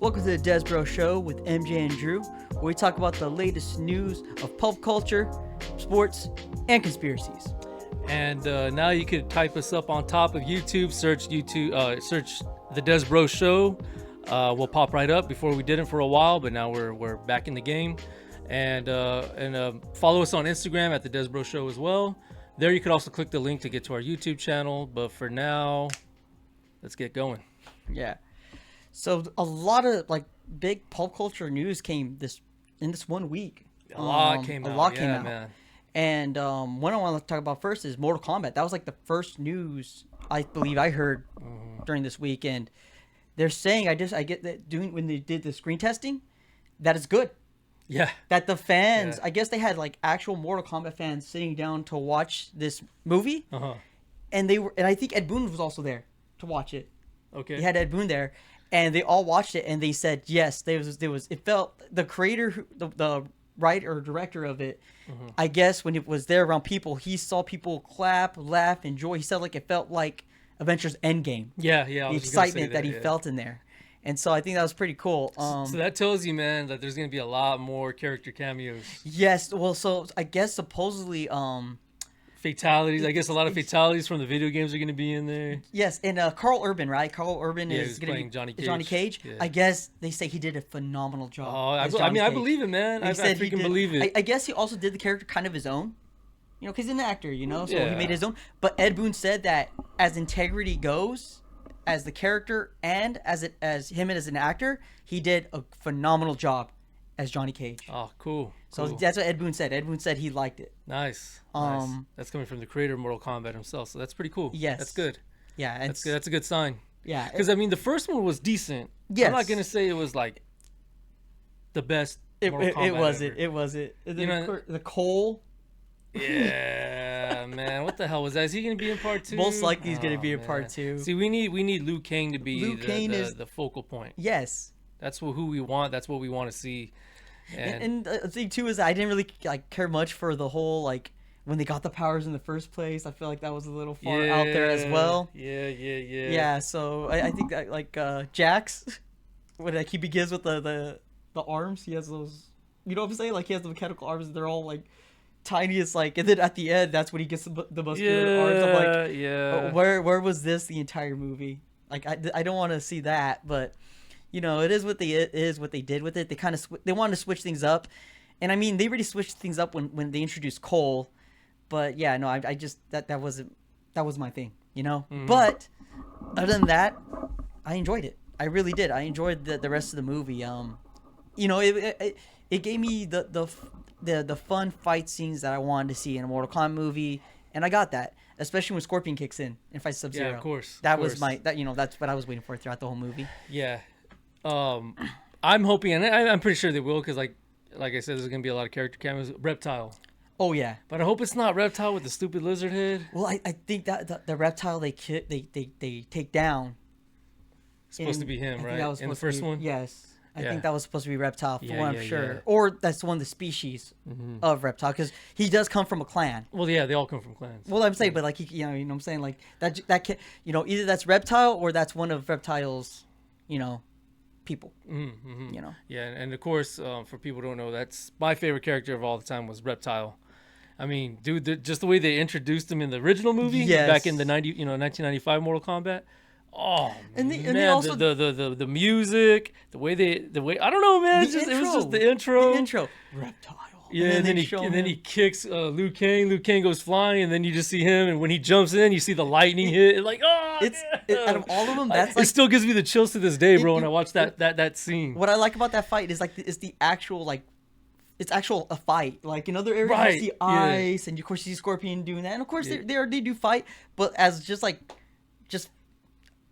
Welcome to the Desbro Show with MJ and Drew, where we talk about the latest news of pulp culture, sports, and conspiracies. And now you could type us up on top of YouTube. Search the Desbro Show. We'll pop right up. Before we didn't for a while, but now we're back in the game. And follow us on Instagram at the Desbro Show as well. There you could also click the link to get to our YouTube channel. But for now, let's get going. Yeah. So a lot of big pulp culture news came in this 1 week. A lot came out, man. And one I want to talk about first is Mortal Kombat. That was the first news I believe I heard during this week, and they're saying I get that when they did the screen testing, that it's good. Yeah. That the fans, I guess they had actual Mortal Kombat fans sitting down to watch this movie, and I think Ed Boon was also there to watch it. Okay. He had Ed Boon there, and they all watched it, and they said yes. There was. It felt the creator, the writer or director of it. I guess when it was there around people, he saw people clap, laugh, enjoy. He said it felt like Avengers Endgame. Yeah. The excitement that he felt in there. And so I think that was pretty cool. So that tells you, man, that there's going to be a lot more character cameos. Yes. Well, so I guess supposedly... fatalities. I guess a lot of fatalities from the video games are going to be in there. Yes. And Carl Urban, right? Carl Urban is going to be Johnny Cage. Yeah. I guess they say he did a phenomenal job. Oh, I believe it, man. I freaking believe it. I guess he also did the character kind of his own. Because he's an actor, so he made his own. But Ed Boon said that as integrity goes... as the character and as him as an actor, he did a phenomenal job as Johnny Cage. Oh, cool. So that's what Ed Boon said. Ed Boon said he liked it. Nice. That's coming from the creator of Mortal Kombat himself, so that's pretty cool. Yes. That's good. Yeah. That's good. That's a good sign. Yeah. Because, the first one was decent. Yes. I'm not going to say it was, the best Mortal Kombat It wasn't. ever. The Cole... Yeah, man. What the hell was that? Is he going to be in part 2? Most likely he's going to be in part 2. See, we need Liu Kang to be the focal point. Yes. That's who we want. That's what we want to see. And the thing, too, is I didn't really care much for the whole, when they got the powers in the first place. I feel like that was a little far out there as well. Yeah. Yeah, so I think that, Jax, when he begins with the arms, he has those, you know what I'm saying? He has the mechanical arms, they're all, tiny as and then at the end that's when he gets the muscular arms. I'm where was this the entire movie? I don't want to see that, but it is what they did with it. They kind of they wanted to switch things up, and they already switched things up when they introduced Cole, but yeah, no, I just that was my thing, But other than that, I enjoyed it. I really did. I enjoyed the rest of the movie. It gave me the fun fight scenes that I wanted to see in a Mortal Kombat movie, and I got that, especially when Scorpion kicks in and fights Sub-Zero. Yeah, of course. Was that's what I was waiting for throughout the whole movie. Yeah, I'm hoping, and I'm pretty sure they will, because like I said, there's gonna be a lot of character cameos. Reptile. Oh yeah. But I hope it's not Reptile with the stupid lizard head. Well, I think that the Reptile they take down. It's supposed to be him, right? In the first one. Yes. I think that was supposed to be Reptile, for what I'm sure. Yeah. Or that's one of the species of Reptile, because he does come from a clan. Well, yeah, they all come from clans. Well, I'm saying, but you know what I'm saying, that can, either that's Reptile or that's one of Reptile's, people. Yeah, and of course, for people who don't know, that's my favorite character of all the time was Reptile. Dude, just the way they introduced him in the original movie back in the 1995 Mortal Kombat. Oh, and they also the music, the way I don't know, man. It was just the intro. Reptile. Yeah, and then he kicks Liu Kang. Liu Kang goes flying, and then you just see him. And when he jumps in, you see the lightning hit. Out of all of them, it still gives me the chills to this day, bro. When I watch that scene. What I like about that fight is is the actual it's actual a fight. In other areas, you see ice, and of course you see Scorpion doing that, and of course they do fight, but as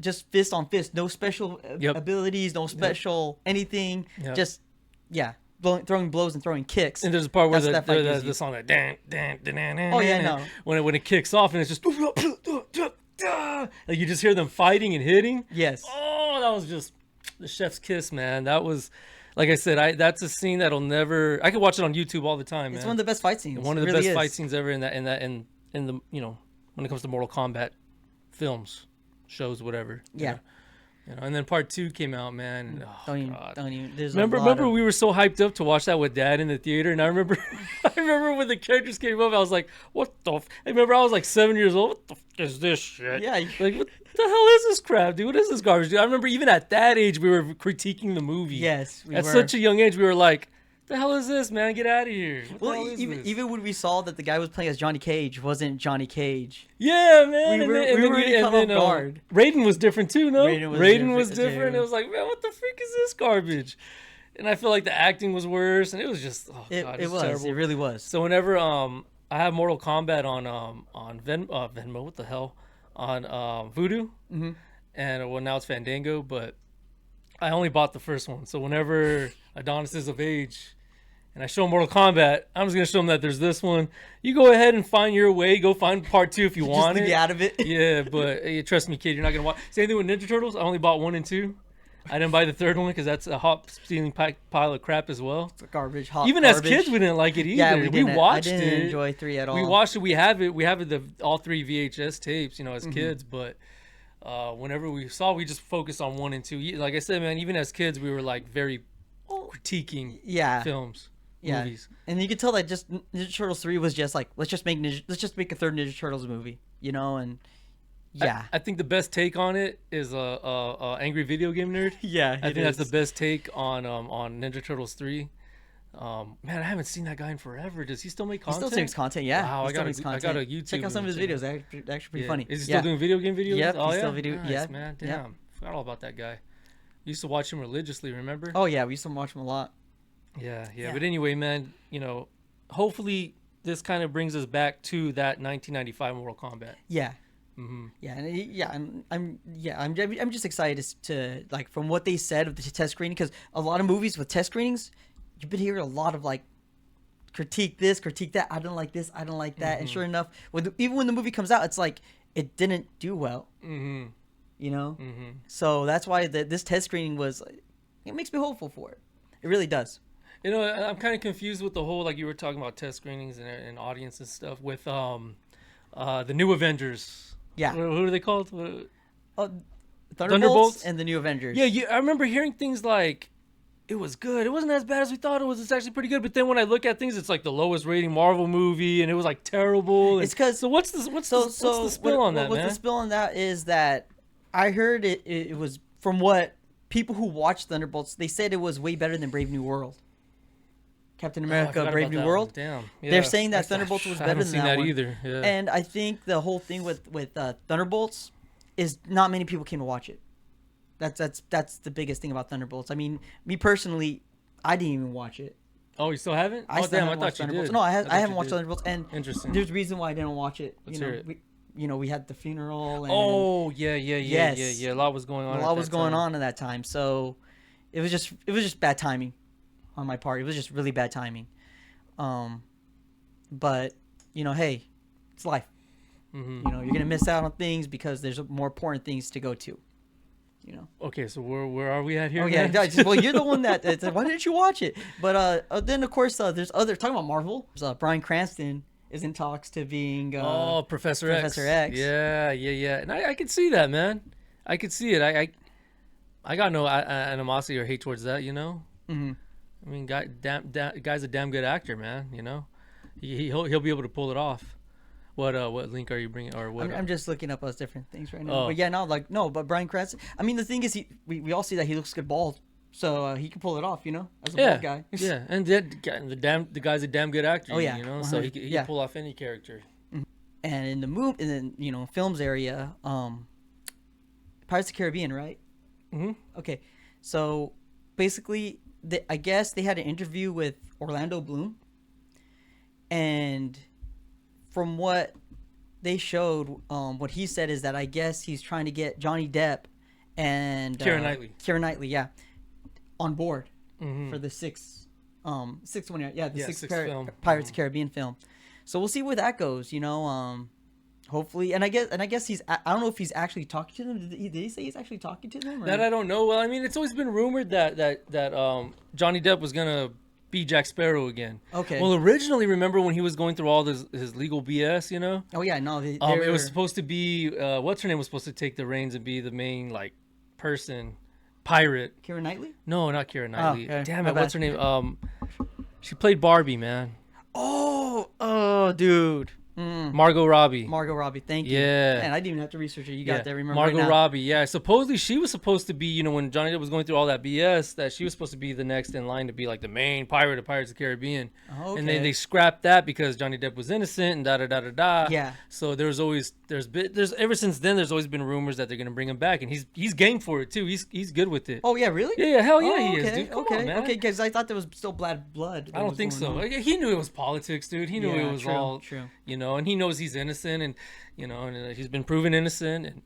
just fist on fist, no special abilities, no special anything, just throwing blows and throwing kicks. And there's a part where the song like dan dan dan dan. Oh yeah, no. When it kicks off and it's just you just hear them fighting and hitting. Yes. Oh, that was just the chef's kiss, man. That was, like I said, that's a scene that'll never. I could watch it on YouTube all the time, man. It's one of the best fight scenes. One of the best fight scenes ever in the when it comes to Mortal Kombat films. Shows, whatever. Yeah. You know, and then part 2 came out, man. And, oh, God. don't even. There's Remember, we were so hyped up to watch that with Dad in the theater, and I remember, I remember when the characters came up, I was like, "What the?" I remember I was like 7 years old. What the is this shit? Yeah, like what the hell is this crap, dude? What is this garbage, dude? I remember even at that age, we were critiquing the movie. yes, we At were. such a young age, we were like, "The hell is this, man? Get out of here!" What the hell Well, is even this? even when we saw that the guy was playing as Johnny Cage wasn't Johnny Cage. Yeah, man. We and were- then, and we then were we- really and caught then, off guard. Raiden was different too, no? Raiden was different, different. too. It was like, man, what the freak is this garbage? And I feel like the acting was worse, and it was just, oh god, It was. terrible. It really was. So whenever I have Mortal Kombat on Venmo, what the hell, on Voodoo, and well now it's Fandango, but I only bought the first one. So whenever Adonis is of age, and I show him Mortal Kombat, I'm just gonna show him that there's this one. You go ahead and find your way. Go find part 2 if you want Just to it. get out of it. Yeah, but trust me, kid, you're not gonna watch. Same thing with Ninja Turtles. I only bought 1 and 2. I didn't buy the third one because that's a hot stealing pile of crap as well. Garbage. Hot Even garbage. as kids, we didn't like it either. Yeah, we didn't. watched I didn't it. enjoy 3 at all. We watched it. We have it. We have all 3 VHS tapes, you know, as kids. But whenever we saw, we just focused on 1 and 2. Like I said, man, even as kids, we were like very critiquing films, movies. And you could tell that just Ninja Turtles 3 was just like, let's just make a third Ninja Turtles movie, you know, and yeah. I think the best take on it is Angry Video Game Nerd. Yeah, I think that's the best take on Ninja Turtles 3. Man, I haven't seen that guy in forever. Does he still make He content? still makes content, yeah. Wow, He I still gotta- makes I content. gotta YouTube Check out some of his him. videos. They're actually pretty Yeah. funny. Is he still doing video game videos? Yep, oh, he's yeah? still video- Nice, yeah, man. yeah. Damn. Forgot all about that guy. Used to watch him religiously, remember? Oh yeah, we used to watch him a lot. Yeah. Yeah. But anyway, man, you know, hopefully this kind of brings us back to that 1995 Mortal Kombat. Yeah. Mm-hmm. Yeah, and I'm just excited to like from what they said of the test screening, because a lot of movies with test screenings, you've been hearing a lot of like critique this, critique that. I don't like this, I don't like that, and sure enough, even when the movie comes out, it's like it didn't do well. Mm-hmm. You know, Mm-hmm. so that's why this test screening was. It makes me hopeful for it. It really does. You know, I'm kind of confused with the whole, like you were talking about test screenings and audience and stuff with the new Avengers. Yeah. What are they called? Thunderbolts and the New Avengers. Yeah, I remember hearing things like it was good. It wasn't as bad as we thought it was. It's actually pretty good. But then when I look at things, it's like the lowest rating Marvel movie, and it was like terrible. It's because so what's the spill on that, man? The spill on that is that I heard it was from what people who watched Thunderbolts, they said it was way better than Brave New World. Captain Oh, I America, forgot Brave about New that World. one. Damn. Yeah. They're saying that Thunderbolts was I better haven't than seen that that one. either. Yeah. And I think the whole thing with Thunderbolts is not many people came to watch it. That's the biggest thing about Thunderbolts. I mean, me personally, I didn't even watch it. Oh, you still haven't? I Oh, still damn, haven't watched thought you Thunderbolts. did. No, I thought haven't you watched did. Thunderbolts, and Interesting. there's a reason why I didn't watch it. Let's hear it. We had the funeral. And Oh yeah. Yes. A lot was going on. a at lot that was going time. on at that time, so it was just bad timing on my part. It was just really bad timing. But hey, it's life. Mhm. You're gonna miss out on things because there's more important things to go to. Okay, so where are we at here? Oh yeah, man? well you're the one that said, why didn't you watch it? But then of course there's other talking about Marvel. Bryan Cranston is in talks to being Professor X. Professor X. Yeah. And I could see that, man. I could see it. I got no animosity or hate towards that, Mhm. I mean, guy's a damn good actor, man. He'll be able to pull it off. What link are you bringing, or what? I'm just looking up those different things right now. Oh. But yeah, but Bryan Cranston. I mean, the thing is, we all see that he looks good bald, so he can pull it off, as a bald guy. Yeah, and the guy's a damn good actor. Oh, yeah, so he 100, can pull off any character. And in the films area, Pirates of the Caribbean, right? Mm-hmm. Okay, so basically, I guess they had an interview with Orlando Bloom, and from what they showed, what he said is that I guess he's trying to get Johnny Depp and Keira Knightley, yeah, on board for the sixth one, the sixth film. Pirates of the Caribbean film. So we'll see where that goes, hopefully. And I guess I don't know if he's actually talking to them. Did he say he's actually talking to them? Or? That I don't know. Well, I mean, it's always been rumored that Johnny Depp was gonna be Jack Sparrow again. Okay. Well, originally, remember when he was going through all his legal BS, Oh yeah, no. it was supposed to be what's her name was supposed to take the reins and be the main person, pirate. Keira Knightley. No, not Keira Knightley. okay. Damn My it, what's her bad. name? She played Barbie, man. Oh, dude. Margot Robbie. Margot Robbie. Thank you. Yeah. Man, I didn't even have to research it. You got that. Remember Margot right now. Robbie. Yeah, supposedly she was supposed to be, you know, when Johnny Depp was going through all that BS, that she was supposed to be the next in line to be like the main pirate of Pirates of the Caribbean. Oh, And then okay. they scrapped that because Johnny Depp was innocent and da da da da da. Yeah. So there's ever since then there's always been rumors that they're gonna bring him back, and he's game for it too. He's good with it. Oh yeah, really? Yeah, hell yeah, Oh, he is, okay, dude. Come okay, on, man. okay. Because I thought there was still blood. I don't think so. Like, he knew it was politics, dude. He knew Yeah, it was true, all, true. you know, and he knows he's innocent, and you know, and he's been proven innocent, and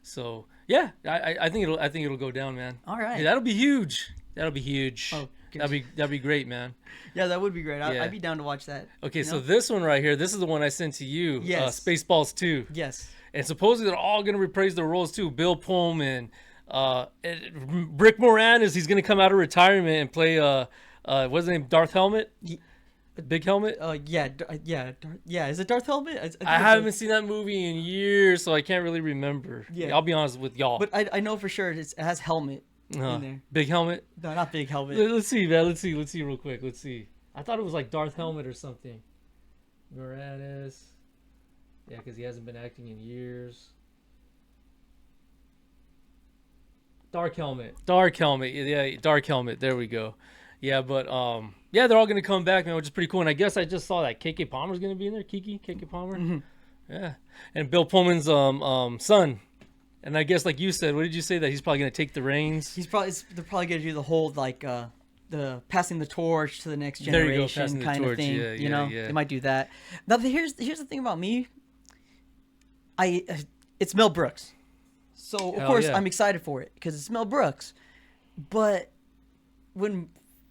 so yeah, I think it'll go down, man. All right. Yeah, that'll be huge. That'll be huge. Oh, good. that'd be great, man. Yeah, that would be great. Yeah. I'd be down to watch that. Okay, You so know? this one right here, this is the one I sent to you. Yes. Spaceballs 2. Yes. And supposedly they're all gonna reprise their roles too. Bill Pullman, Rick Moranis, he's gonna come out of retirement and play what's his name, Darth Helmet, Big Helmet. Yeah. Is it Darth Helmet? I think I it's haven't seen that movie in years, so I can't really remember. Yeah. I'll be honest with y'all. But I know for sure it has helmet in there. Big Helmet. No, not big helmet. Let's see, man. Let's see real quick. Let's see. I thought it was like Darth Helmet or something. Moranis. Yeah, because he hasn't been acting in years. Dark Helmet. Yeah, Dark Helmet. There we go. Yeah, but yeah, they're all gonna come back, man, which is pretty cool. And I guess I just saw that KK Palmer's gonna be in there. KK Palmer. Mm-hmm. Yeah, and Bill Pullman's son. And I guess, like you said, what did you say, that he's probably gonna take the reins? They're probably gonna do the whole like the passing the torch to the next There you go, generation passing the kind of torch. thing. Yeah, you know, yeah. they might do that. Now here's the thing about me. It's Mel Brooks, so of Hell course yeah. I'm excited for it because it's Mel Brooks. But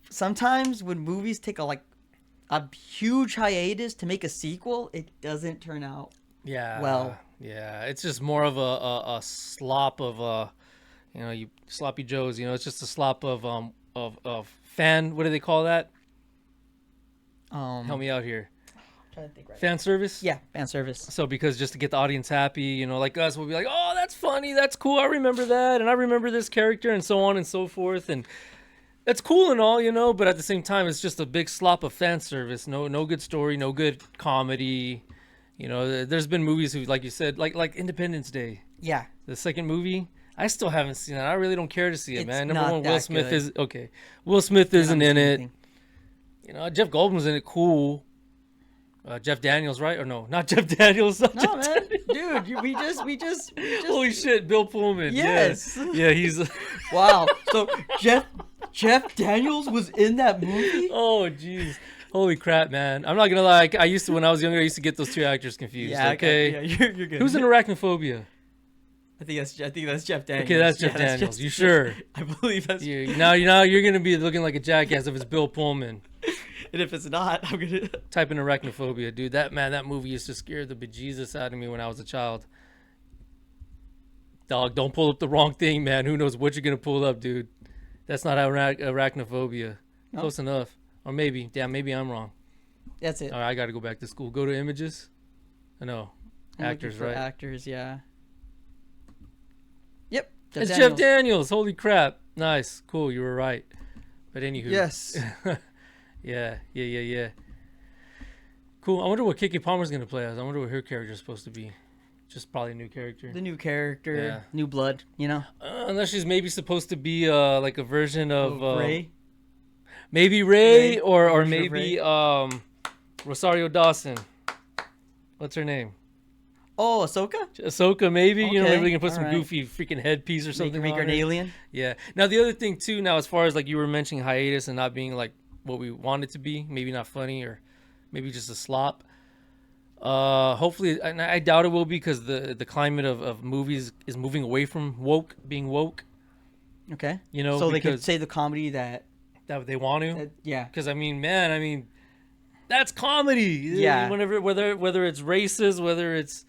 sometimes when movies take a huge hiatus to make a sequel, it doesn't turn out. Yeah. Well. Yeah, it's just more of a slop of you know, you sloppy joes. You know, it's just a slop of fan. What do they call that? Help me out here. Trying to think right. Fan service. Yeah, fan service. So because just to get the audience happy, you know, like us, we'll be like, oh, that's funny, that's cool, I remember that, and I remember this character, and so on and so forth, and it's cool and all, you know, but at the same time, it's just a big slop of fan service. No good story, no good comedy. You know, there's been movies who, like you said, like Independence Day, Yeah. the second movie. I still haven't seen it. I really don't care to see it, It's man. Number not one, Will that Smith good. is okay. Will Smith I isn't haven't in seen it. anything. You know, Jeff Goldblum's in it. Cool. Jeff Daniels, right? Or no, not Jeff Daniels. Not No, Jeff man, Daniels. dude, we just. Holy shit, Bill Pullman. Yes. Yeah, he's. Wow. So Jeff Daniels was in that movie. Oh, jeez. Holy crap, man. I'm not gonna lie. I used to, when I was younger, I used to get those two actors confused. Yeah. Okay. Yeah, you're good. Who's in Arachnophobia? I think that's Jeff Daniels. Okay, that's Jeff Yeah, Daniels. You sure? I believe that's. Now you're gonna be looking like a jackass if it's Bill Pullman. And if it's not, I'm gonna. Type in Arachnophobia, dude. That movie used to scare the bejesus out of me when I was a child. Dog, don't pull up the wrong thing, man. Who knows what you're gonna pull up, dude? That's not Arachnophobia. No? Close enough. Or maybe, damn, maybe I'm wrong. That's it. All right, I gotta go back to school. Go to images. I know. I'm looking Actors, for right? Actors, yeah. Yep. It's Jeff Daniels. Holy crap. Nice. Cool. You were right. But anywho. Yes. Yeah. Cool. I wonder what Kiki Palmer's going to play as. I wonder what her character is supposed to be. Just probably a new character. The new character, Yeah. new blood. You know. Unless she's maybe supposed to be like a version of Ray. Maybe Ray, Ray, or version of maybe Ray. Rosario Dawson. What's her name? Oh, Ahsoka. Ahsoka, maybe. You know, Okay, maybe we can put some alright. goofy freaking headpiece or something. Make her on an her. alien. Yeah. Now the other thing too, now as far as like you were mentioning hiatus and not being like what we want it to be, maybe not funny or maybe just a slop. Hopefully, and I doubt it will be, because the climate of movies is moving away from being woke. Okay. You know, so they could because say the comedy that they want to. yeah. Because I mean, that's comedy. Yeah. Whether it's racist, whether it's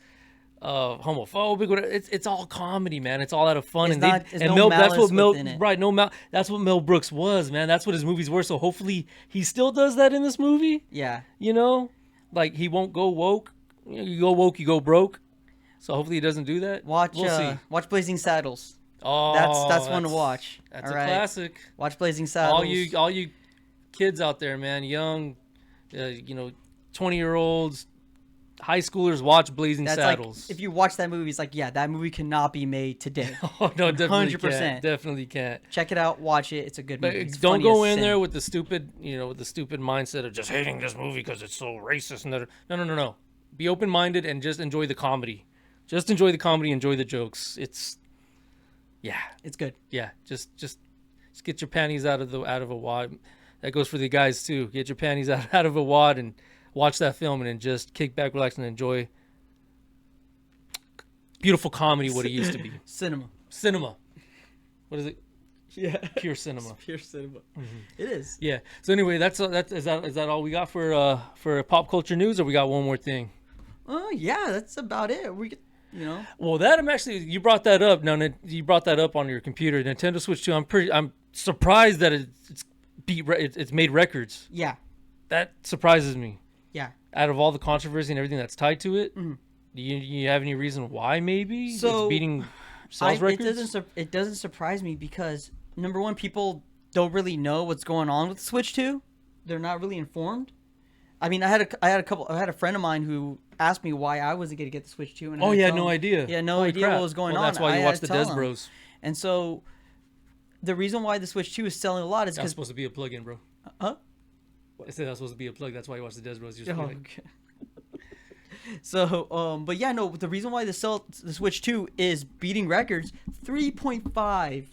homophobic, whatever, it's all comedy, man. It's all out of fun. It's not- there's no Mel, that's malice what Mel, within it. right? That's what Mel Brooks was, man. That's what his movies were. So hopefully he still does that in this movie. Yeah. You know, like he won't go woke. You go woke, you go broke. So hopefully he doesn't do that. Watch We'll see. watch Blazing Saddles. Oh, That's one to watch. That's all a right? classic. Watch Blazing Saddles. All you kids out there, man, young, 20-year-olds, high schoolers, watch Blazing That's Saddles. like if you watch that movie, it's like, yeah, that movie cannot be made today. Oh no, definitely 100%. can't. Definitely can't. Check it out, watch it. It's a good But movie. It's don't funny go as in sin. there with the stupid, mindset of just hating this movie because it's so racist and that. No. Be open-minded and just enjoy the comedy. Just enjoy the comedy. Enjoy the jokes. It's good. yeah. Just get your panties out of a wad. That goes for the guys too. Get your panties out of a wad and watch that film and then just kick back, relax, and enjoy beautiful comedy. What it used to be. Cinema. What is it? Yeah. Pure cinema. Pure cinema. It is. Yeah. So anyway, is that all we got for pop culture news, or we got one more thing? Oh yeah, that's about it. We could, Well, you brought that up. Now you brought that up on your computer, Nintendo Switch 2. I'm surprised that it's made records. Yeah. That surprises me. Yeah. Out of all the controversy and everything that's tied to it, do you have any reason why maybe So, it's beating sales records? It doesn't surprise me because number one, people don't really know what's going on with the Switch 2. They're not really informed. I mean, I had a friend of mine who asked me why I wasn't going to get the Switch 2. And Oh, I you had had no idea. Yeah, no Holy idea crap. what was going Well, on. that's why I you had watched to the tell Des him. Bros. And so the reason why the Switch 2 is selling a lot is That's because supposed to be a plug-in, bro. Huh? I said that's supposed to be a plug. That's why you watched the Des Bros. Oh, okay. So, but yeah, no. The reason why the Switch 2 is beating records, $3.5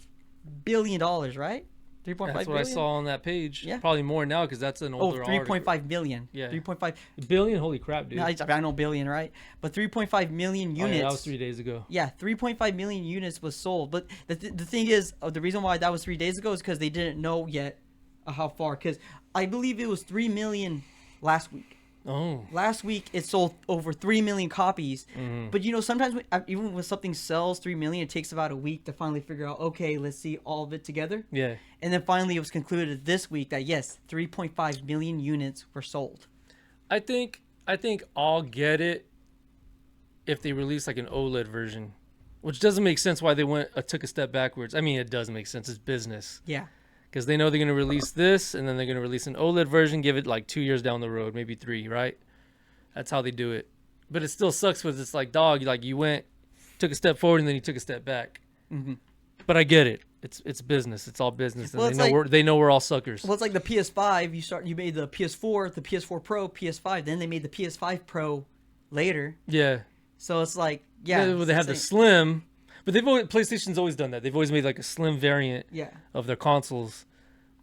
billion, right? 3.5 That's what I saw on that page. Yeah. Probably more now because that's an older 3.5 million. Yeah. 3.5 billion. Holy crap, dude! No, I know billion, right? But 3.5 million Oh, yeah, units. that was 3 days ago. Yeah, 3.5 million units was sold. But the thing is, the reason why that was 3 days ago is because they didn't know yet how far. Because I believe it was 3 million last week. Oh. Last week it sold over 3 million copies. Mm-hmm. But sometimes even when something sells 3 million, it takes about a week to finally figure out, okay, let's see all of it together. Yeah. And then finally it was concluded this week that yes, 3.5 million units were sold. I think I'll get it if they release like an OLED version, which doesn't make sense why they took a step backwards. I mean, it does make sense. It's business. Yeah. Because they know they're going to release this, and then they're going to release an OLED version, give it like 2 years down the road, maybe 3, right? That's how they do it. But it still sucks because it's like, dog, like you took a step forward, and then you took a step back. Mm-hmm. But I get it. It's business. It's all business. And Well, they know we're all suckers. Well, it's like the PS5. You made the PS4, the PS4 Pro, PS5. Then they made the PS5 Pro later. Yeah. So it's like, yeah. They have the Slim, but PlayStation's always done that. They've always made like a Slim variant of their consoles.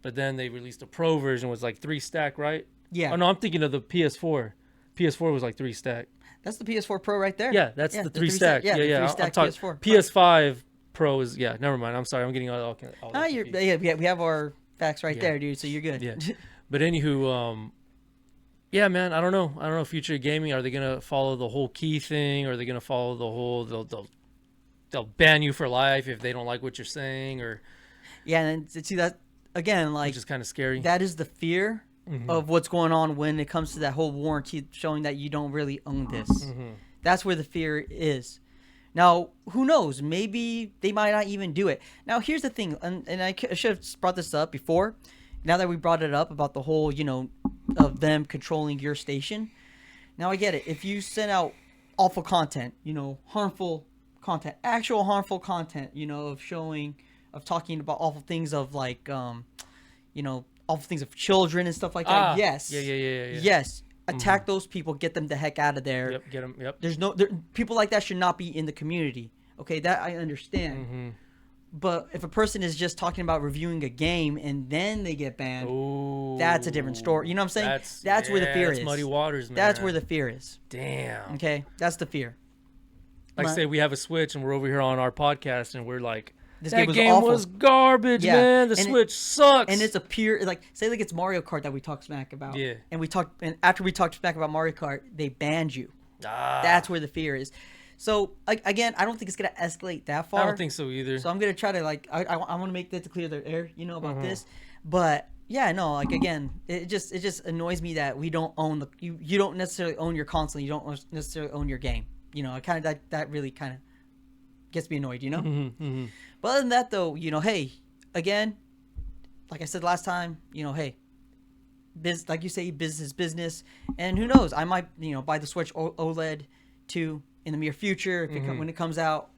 But then they released a Pro version, was like 3 stack, right? Yeah. Oh no, I'm thinking of the PS4. PS4 was like 3 stack. That's the PS4 Pro right there. Yeah, that's the 3 stack. Yeah, yeah. The 3 stack PS4. PS5 Pro is never mind. I'm sorry. I'm getting all we have our facts right there, dude. So you're good. Yeah. But anywho, yeah, man. I don't know. Future gaming. Are they gonna follow the whole key thing? Or are they gonna follow the whole? They'll ban you for life if they don't like what you're saying, or yeah. And see that again, like, which is kind of scary. That is the fear of what's going on when it comes to that whole warranty, showing that you don't really own this. Mm-hmm. That's where the fear is. Now, who knows? Maybe they might not even do it. Now, here's the thing, and I should have brought this up before. Now that we brought it up about the whole, of them controlling your station. Now, I get it. If you send out awful content, harmful content, actual harmful content, of talking about awful things of like, awful things of children and stuff like that. Yes. Yeah. Yes. Attack those people. Get them the heck out of there. Yep. Get them. Yep. There's people like that should not be in the community. Okay, that I understand. Mm-hmm. But if a person is just talking about reviewing a game and then they get banned, that's a different story. You know what I'm saying? That's where the fear is. Muddy waters, man. That's where the fear is. Damn. Okay, that's the fear. Like, say we have a Switch and we're over here on our podcast and we're like, This that game awful. was garbage, man. The Switch sucks. And it's a pure, like, say like it's Mario Kart that we talk smack about. Yeah. And after we talked smack about Mario Kart, they banned you. That's where the fear is. So again, I don't think it's gonna escalate that far. I don't think so either. So I'm gonna try to I want to make that to clear the air, about this. But yeah, no, like again, it just annoys me that we don't own you don't necessarily own your console. You don't necessarily own your game. I kind of that really kind of gets me annoyed, you know. Mm-hmm. But other than that, though, you know, hey, again, like I said last time, you know, hey, like you say, business is business, and who knows, I might, you know, buy the Switch OLED 2 in the near future if when it comes out,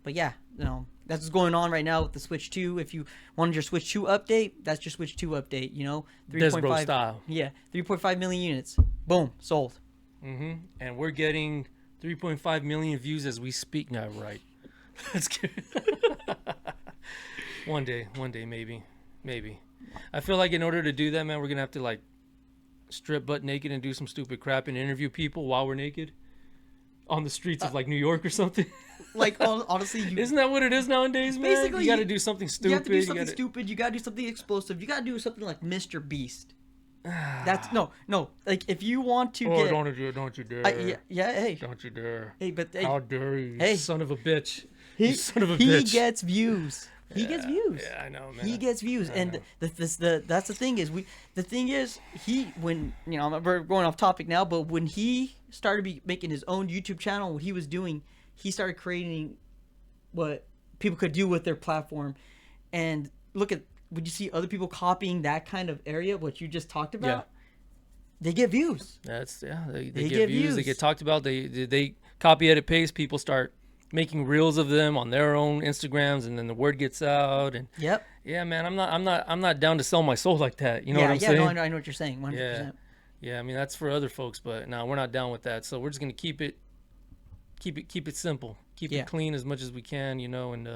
But yeah, you know, that's what's going on right now with the Switch 2. If you wanted your Switch 2 update, that's your Switch 2 update. You know, Desbro style. Yeah, 3.5 million units. Boom, sold. And we're getting 3.5 million views as we speak now, right? That's good. One day, maybe. I feel like in order to do that, man, we're gonna have to like strip butt naked and do some stupid crap and interview people while we're naked on the streets of like New York or something. Like honestly, isn't that what it is nowadays, man? Basically, you got to do something stupid. You have to do something stupid. You got to do something explosive. You got to do something like Mr. Beast. That's no. Like if you want to get, don't you dare. Hey, don't you dare. Hey, but hey, how dare you, hey, son of a bitch. He gets views. He Yeah, gets views. Yeah, I know, man. He gets views, and that's the thing is when you know, we're going off topic now, but when he started making his own YouTube channel, what he was doing, he started creating what people could do with their platform, and would you see other people copying that kind of area, what you just talked about? Yeah. They get views. They get views. They get talked about. They copy, edit, paste. People start making reels of them on their own Instagrams, and then the word gets out. And yep. Yeah, man, I'm not down to sell my soul like that. You know what I'm saying? No, I know what you're saying. 100%. Yeah. I mean, that's for other folks, but no, we're not down with that. So we're just gonna keep it simple, keep it clean as much as we can, you know, and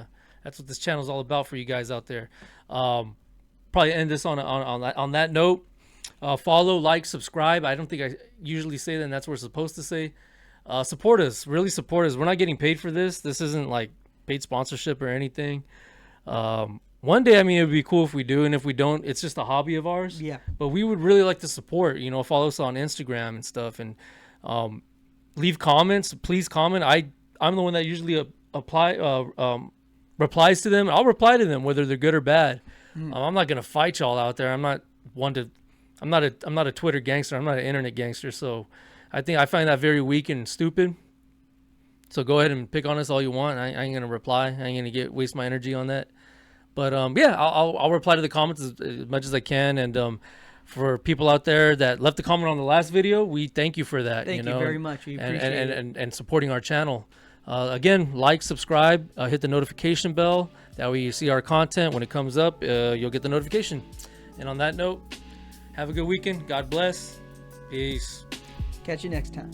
that's what this channel is all about for you guys out there. Probably end this on that note. Follow, like, subscribe. I don't think I usually say that, and that's what we're supposed to say. Support us, really support us. We're not getting paid for this. This isn't like paid sponsorship or anything. One day, I mean, it would be cool if we do, and if we don't, it's just a hobby of ours. Yeah. But we would really like to support, you know, follow us on Instagram and stuff, and leave comments. Please comment. I'm the one that usually replies to them. I'll reply to them whether they're good or bad. I'm not gonna fight y'all out there. I'm not a Twitter gangster. I'm not an internet gangster. So I find that very weak and stupid. So go ahead and pick on us all you want. I ain't gonna reply. I ain't gonna waste my energy on that. But yeah, I'll reply to the comments as much as I can. And for people out there that left a comment on the last video, we thank you for that. Thank you very much. We appreciate it. And supporting our channel. Again, like, subscribe, hit the notification bell. That way you see our content when it comes up. You'll get the notification. And on that note, have a good weekend. God bless. Peace. Catch you next time.